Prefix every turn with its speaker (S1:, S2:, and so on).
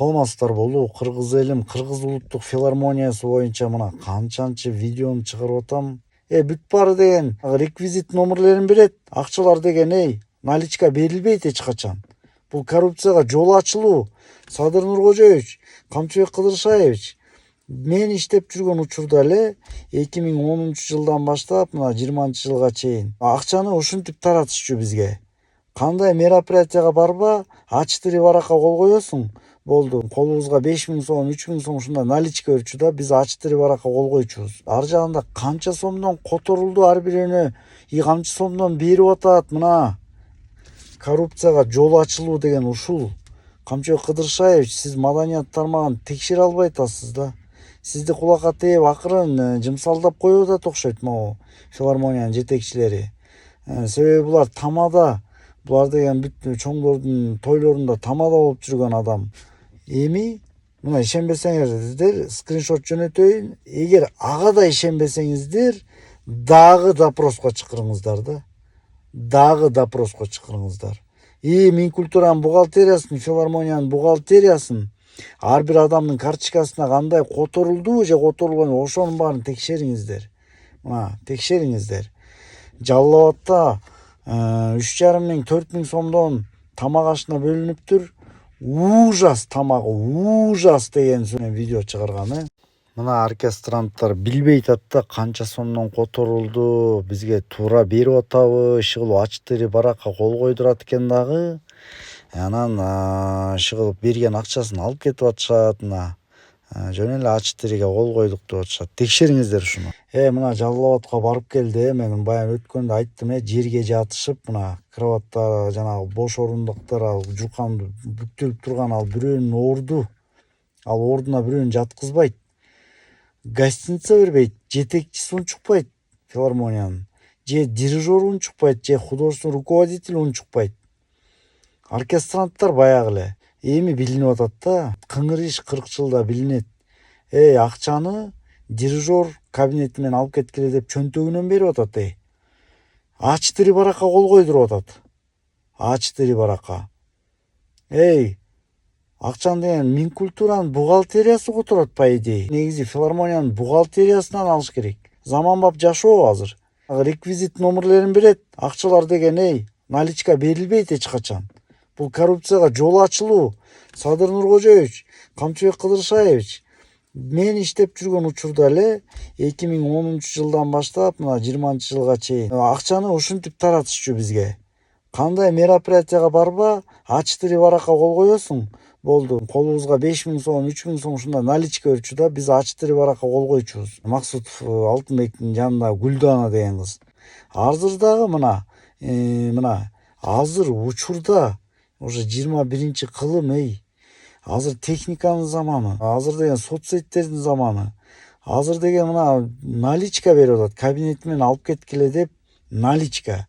S1: саламатсыздар болу. Кыргыз элим Кыргыз улуттук филармониясы боюнча мына канчанчы видеону чыгарып атам. Бүт баары деген реквизит номерлерин берет. Акчалар деген наличка берилбейт эч качан. Бул коррупцияга жол ачылуу. Садыр Нуркожоевич, Камчыбек Кыдыршаевич мен иштеп жүргөн учурда эле 2010-жылдан баштап мына 20-жылга чейин акчаны ушинтип таратышчу бизге. Кандай мероприятияга барба, ачтыри баракка кол коесуң. Болду. Колубузга 5000 сом, 3000 сом ушундай наличка өрчү да, биз ачтыри баракка кол койчубуз. Ар жагында канча сомдон которулду ар бирөөнө, канча сомдон берип атат. Мына коррупцияга жол ачылуу деген ушул. Камчыбек Кыдыршаевич, сиз маданият тармагын текшере албай атасыз да. Сизди кулакка тээп акырын жымсалдап коюп атат окшойт могу филармониянын жетекчилери. Себеби булар тамада, булар деген бүт чоңдордун тойлорунда тамада болуп жүргөн адам. Эми мына ишенбесеңиздер, скриншот жөнөтөйүн. Эгер ага да ишенбесеңиздер, дагы допроско чакырыңыздар да. Дагы допроско чакырыңыздар. Минкультуранын бухгалтериясын, филармониянын бухгалтериясын, ар бир адамдын карточкасына кандай которулду же которулбойбу, ошонун баарын текшериңиздер. Мына текшериңиздер. Жалал Абадта 3,5 миң, 4 миң сомдон тамак ашына бөлүнүптүр. Ужас тамагы, ужас деген видео чыгарганы. Мына оркестранттар билбей атат да канча сомдон которулду, бизге туура берип атабы, иши ачтыри баракка кол койдурат экен дагы. Анан иши берген акчасын алып кетип атышат. Мына жөн эле ачтыриге кол койдук деп атышат. Текшериңиздер ушуну. Мына Жалал Абадка барып келди. Мен баягы өткөндө айттым, жерге жатышып, мына кроваттар, жанагы бош орундуктар, ал жуканды бүктөлүп турган ал бирөөнүн орду. Ал ордуна бирөөнү жаткызбайт. Гостиница бербейт, жетекчиси унчукпайт филармониянын. Же дирижеру унчукпайт, же художественный руководитель унчукпайт. Оркестранттар баягы эле. Эми билинип атат да. Кыңыр иш 40 жылда билинет. Акчаны дирижер кабинети менен алып кеткиле деп чөнтөгүнөн берип атат. Ачтыри баракка кол койдуруп атат. Ачтыри баракка. Акчаны деген Минкультуранын бухгалтериясы которот, по идее. Негизи филармониянын бухгалтериясынан алыш керек. Заманбап жашоо азыр. Реквизит номерлерин берет. Акчалар деген наличка берилбейт эч качан. Бул коррупцияга жол ачылуу. Садыр Нуркожоевич, Камчыбек Кыдыршаевич мен иштеп жүргөн учурда эле 2010-жылдан баштап мына 20-жылга чейин акчаны ушинтип таратышчу бизге. Кандай мероприятияга барба, ачтыри баракка кол коесуң. Болду. Колубузга 5000 сом, 3000 сом ушундай наличка өрчү да, биз ачтыри баракка кол койчубуз. Максутов Алтынбектин жанында Гүлдана деген кыз. Азыр дагы мына азыр учурда уже 21-кылым. Азыр техниканын заманы, азыр деген соцсеттердин заманы. Азыр деген мына наличка берип атат. Кабинети менен алып кеткиле деп наличка.